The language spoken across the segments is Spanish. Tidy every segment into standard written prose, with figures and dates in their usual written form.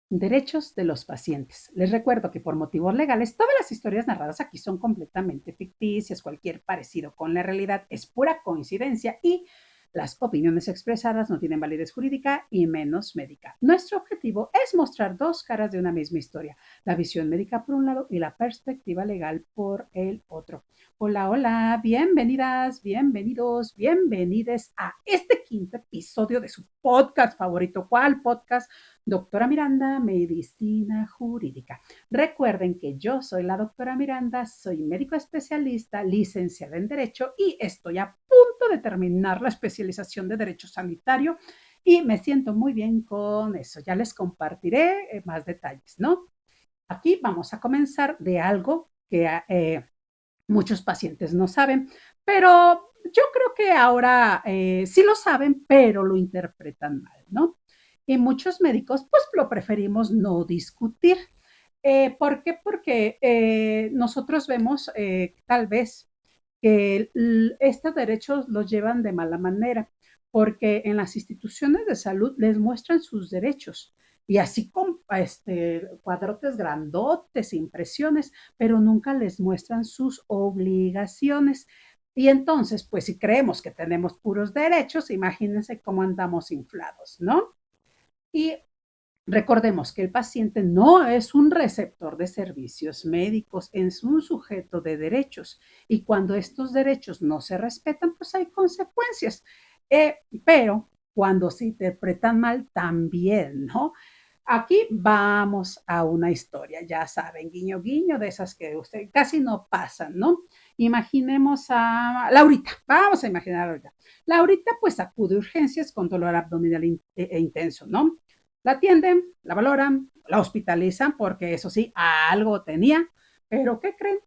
Derechos de los pacientes. Les recuerdo que por motivos legales todas las historias narradas aquí son completamente ficticias, cualquier parecido con la realidad es pura coincidencia y las opiniones expresadas no tienen validez jurídica y menos médica. Nuestro objetivo es mostrar dos caras de una misma historia, la visión médica por un lado y la perspectiva legal por el otro. Hola, hola, bienvenidas, bienvenidos, bienvenides a este quinto episodio de su podcast favorito. ¿Cuál podcast? Doctora Miranda, Medicina Jurídica. Recuerden que yo soy la doctora Miranda, soy médico especialista, licenciada en Derecho y estoy a punto de terminar la especialización de Derecho Sanitario y me siento muy bien con eso. Ya les compartiré más detalles, ¿no? Aquí vamos a comenzar de algo que muchos pacientes no saben, pero yo creo que ahora sí lo saben, pero lo interpretan mal, ¿no? Y muchos médicos, pues lo preferimos no discutir. ¿Por qué? Porque nosotros vemos tal vez que estos derechos los llevan de mala manera, porque en las instituciones de salud les muestran sus derechos y así con cuadrotes grandotes, impresiones, pero nunca les muestran sus obligaciones. Y entonces, pues si creemos que tenemos puros derechos, imagínense cómo andamos inflados, ¿no? Y recordemos que el paciente no es un receptor de servicios médicos, es un sujeto de derechos y cuando estos derechos no se respetan, pues hay consecuencias. Pero cuando se interpretan mal, también, ¿no? Aquí vamos a una historia, ya saben, guiño, guiño, de esas que usted casi no pasan, ¿no? Imaginemos a Laurita, vamos a imaginar a Laurita. Laurita pues acude a urgencias con dolor abdominal intenso, ¿no? La atienden, la valoran, la hospitalizan porque eso sí, algo tenía, pero ¿qué creen?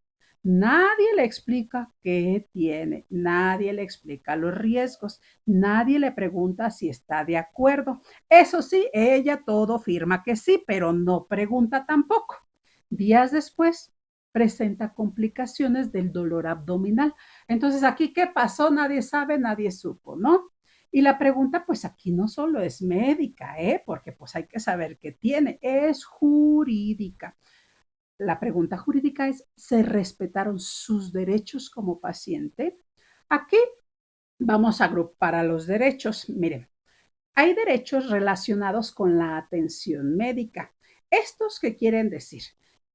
Nadie le explica qué tiene, nadie le explica los riesgos, nadie le pregunta si está de acuerdo. Eso sí, ella todo firma que sí, pero no pregunta tampoco. Días después, presenta complicaciones del dolor abdominal. Entonces, aquí, ¿qué pasó? Nadie sabe, nadie supo, ¿no? Y la pregunta, pues aquí no solo es médica, porque pues hay que saber qué tiene, es jurídica. La pregunta jurídica es, ¿se respetaron sus derechos como paciente? Aquí vamos a agrupar a los derechos. Miren, hay derechos relacionados con la atención médica. ¿Estos qué quieren decir?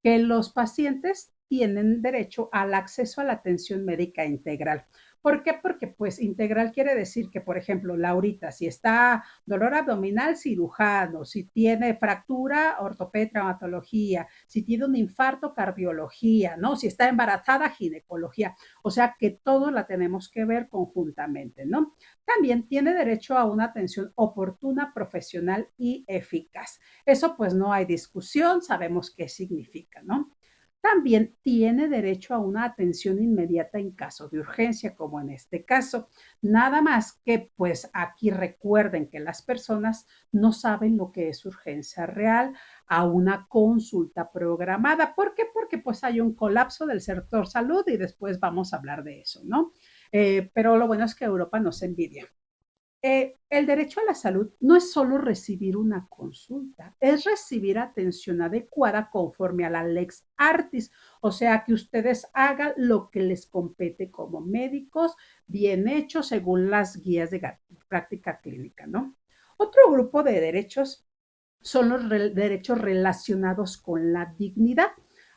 Que los pacientes tienen derecho al acceso a la atención médica integral. ¿Por qué? Porque pues integral quiere decir que, por ejemplo, Laurita, si está dolor abdominal, cirujano, si tiene fractura, ortopedia, traumatología, si tiene un infarto, cardiología, ¿no? Si está embarazada, ginecología. O sea que todo la tenemos que ver conjuntamente, ¿no? También tiene derecho a una atención oportuna, profesional y eficaz. Eso pues no hay discusión, sabemos qué significa, ¿no? También tiene derecho a una atención inmediata en caso de urgencia, como en este caso. Nada más que pues aquí recuerden que las personas no saben lo que es urgencia real a una consulta programada. ¿Por qué? Porque pues hay un colapso del sector salud y después vamos a hablar de eso, ¿no? Pero lo bueno es que Europa nos envidia. El derecho a la salud no es solo recibir una consulta, es recibir atención adecuada conforme a la lex artis, o sea, que ustedes hagan lo que les compete como médicos, bien hecho según las guías de práctica clínica, ¿no? Otro grupo de derechos son los derechos relacionados con la dignidad.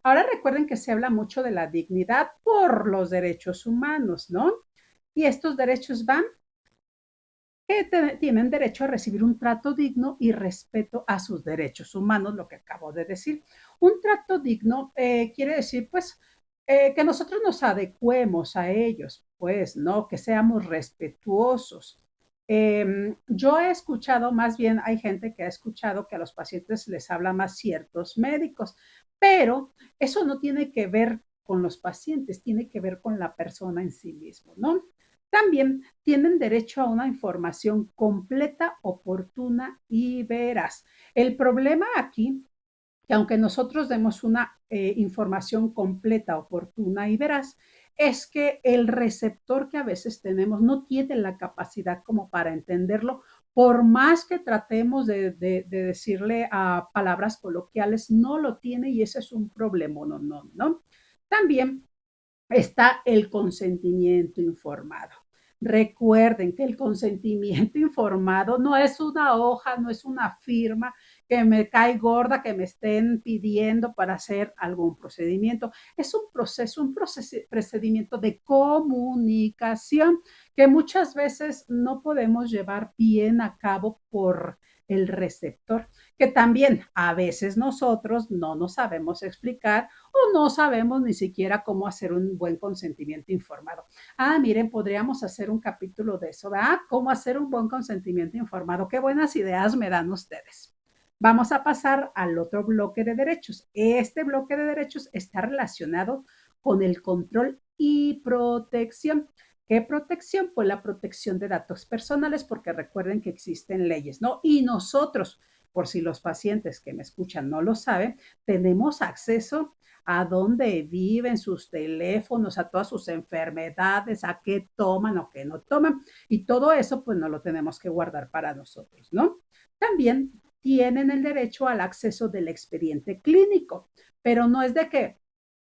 Ahora recuerden que se habla mucho de la dignidad por los derechos humanos, ¿no? Y estos derechos van que tienen derecho a recibir un trato digno y respeto a sus derechos humanos, lo que acabo de decir. Un trato digno quiere decir, pues, que nosotros nos adecuemos a ellos, pues, ¿no? Que seamos respetuosos. Yo he escuchado, más bien hay gente que ha escuchado que a los pacientes les habla más ciertos médicos, pero eso no tiene que ver con los pacientes, tiene que ver con la persona en sí mismo, ¿no? También tienen derecho a una información completa, oportuna y veraz. El problema aquí, que aunque nosotros demos una información completa, oportuna y veraz, es que el receptor que a veces tenemos no tiene la capacidad como para entenderlo Por más que tratemos de decirle a palabras coloquiales, no lo tiene y ese es un problema, ¿no? También está el consentimiento informado. Recuerden que el consentimiento informado no es una hoja, no es una firma que me cae gorda, que me estén pidiendo para hacer algún procedimiento. Es un procedimiento de comunicación que muchas veces no podemos llevar bien a cabo por el receptor, que también a veces nosotros no nos sabemos explicar o no sabemos ni siquiera cómo hacer un buen consentimiento informado. Miren, podríamos hacer un capítulo de eso, ¿verdad? ¿Cómo hacer un buen consentimiento informado? Qué buenas ideas me dan ustedes. Vamos a pasar al otro bloque de derechos. Este bloque de derechos está relacionado con el control y protección. ¿Qué protección? Pues la protección de datos personales, porque recuerden que existen leyes, ¿no? Y nosotros, por si los pacientes que me escuchan no lo saben, tenemos acceso a dónde viven, sus teléfonos, a todas sus enfermedades, a qué toman o qué no toman. Y todo eso, pues no lo tenemos que guardar para nosotros, ¿no? También tienen el derecho al acceso del expediente clínico, pero no es de que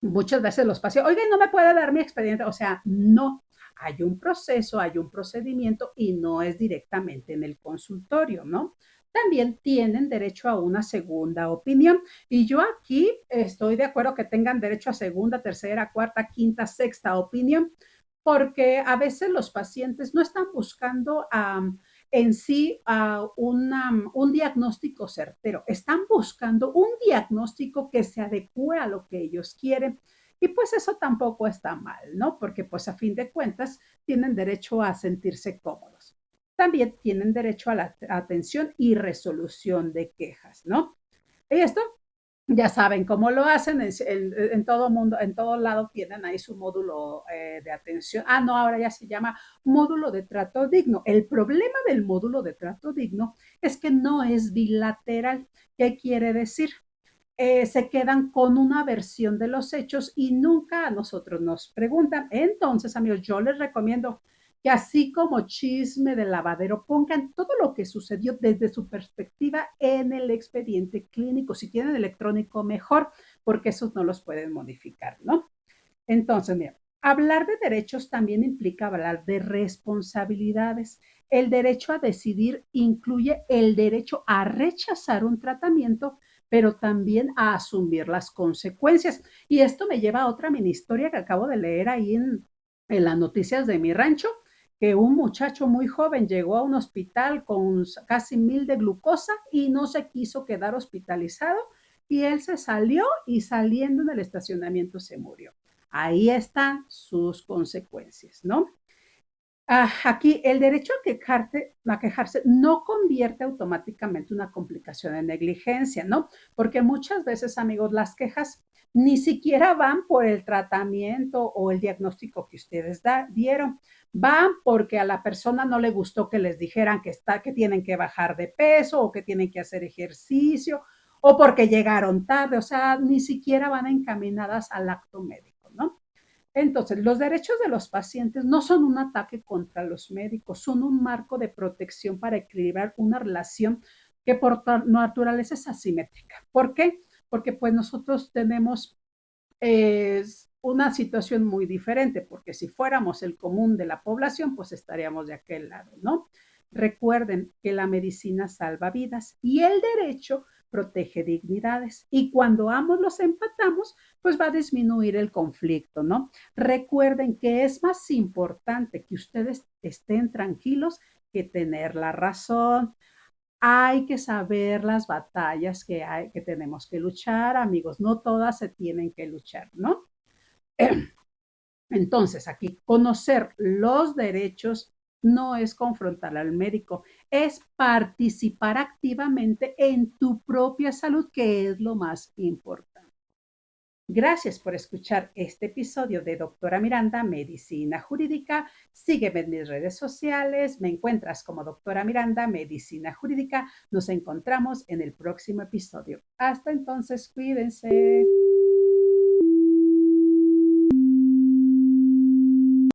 muchas veces los pacientes, oigan, no me puede dar mi expediente, o sea, no, hay un proceso, hay un procedimiento y no es directamente en el consultorio, ¿no? También tienen derecho a una segunda opinión. Y yo aquí estoy de acuerdo que tengan derecho a segunda, tercera, cuarta, quinta, sexta opinión, porque a veces los pacientes no están buscando en sí un diagnóstico certero, están buscando un diagnóstico que se adecue a lo que ellos quieren. Y pues eso tampoco está mal, ¿no? Porque pues a fin de cuentas tienen derecho a sentirse cómodos. También tienen derecho a la atención y resolución de quejas, ¿no? Y esto ya saben cómo lo hacen en todo mundo, en todo lado tienen ahí su módulo de atención. No, ahora ya se llama módulo de trato digno. El problema del módulo de trato digno es que no es bilateral. ¿Qué quiere decir? Se quedan con una versión de los hechos y nunca a nosotros nos preguntan. Entonces, amigos, yo les recomiendo que así como chisme de lavadero, pongan todo lo que sucedió desde su perspectiva en el expediente clínico. Si tienen electrónico, mejor, porque esos no los pueden modificar, ¿no? Entonces, mira, hablar de derechos también implica hablar de responsabilidades. El derecho a decidir incluye el derecho a rechazar un tratamiento, pero también a asumir las consecuencias. Y esto me lleva a otra mini historia que acabo de leer ahí en las noticias de mi rancho, que un muchacho muy joven llegó a un hospital con casi 1000 de glucosa y no se quiso quedar hospitalizado y él se salió y saliendo en el estacionamiento se murió. Ahí están sus consecuencias, ¿no? Aquí el derecho a quejarse no convierte automáticamente una complicación en negligencia, ¿no? Porque muchas veces, amigos, las quejas ni siquiera van por el tratamiento o el diagnóstico que ustedes dieron, van porque a la persona no le gustó que les dijeran que tienen que bajar de peso o que tienen que hacer ejercicio o porque llegaron tarde, o sea, ni siquiera van encaminadas al acto médico, ¿no? Entonces, los derechos de los pacientes no son un ataque contra los médicos, son un marco de protección para equilibrar una relación que por naturaleza es asimétrica. ¿Por qué? Porque pues nosotros tenemos una situación muy diferente, porque si fuéramos el común de la población, pues estaríamos de aquel lado, ¿no? Recuerden que la medicina salva vidas y el derecho protege dignidades. Y cuando ambos los empatamos, pues va a disminuir el conflicto, ¿no? Recuerden que es más importante que ustedes estén tranquilos que tener la razón. Hay que saber las batallas que tenemos que luchar, amigos. No todas se tienen que luchar, ¿no? Entonces, aquí, conocer los derechos no es confrontar al médico, es participar activamente en tu propia salud, que es lo más importante. Gracias por escuchar este episodio de Doctora Miranda, Medicina Jurídica. Sígueme en mis redes sociales, me encuentras como Doctora Miranda, Medicina Jurídica. Nos encontramos en el próximo episodio. Hasta entonces, cuídense.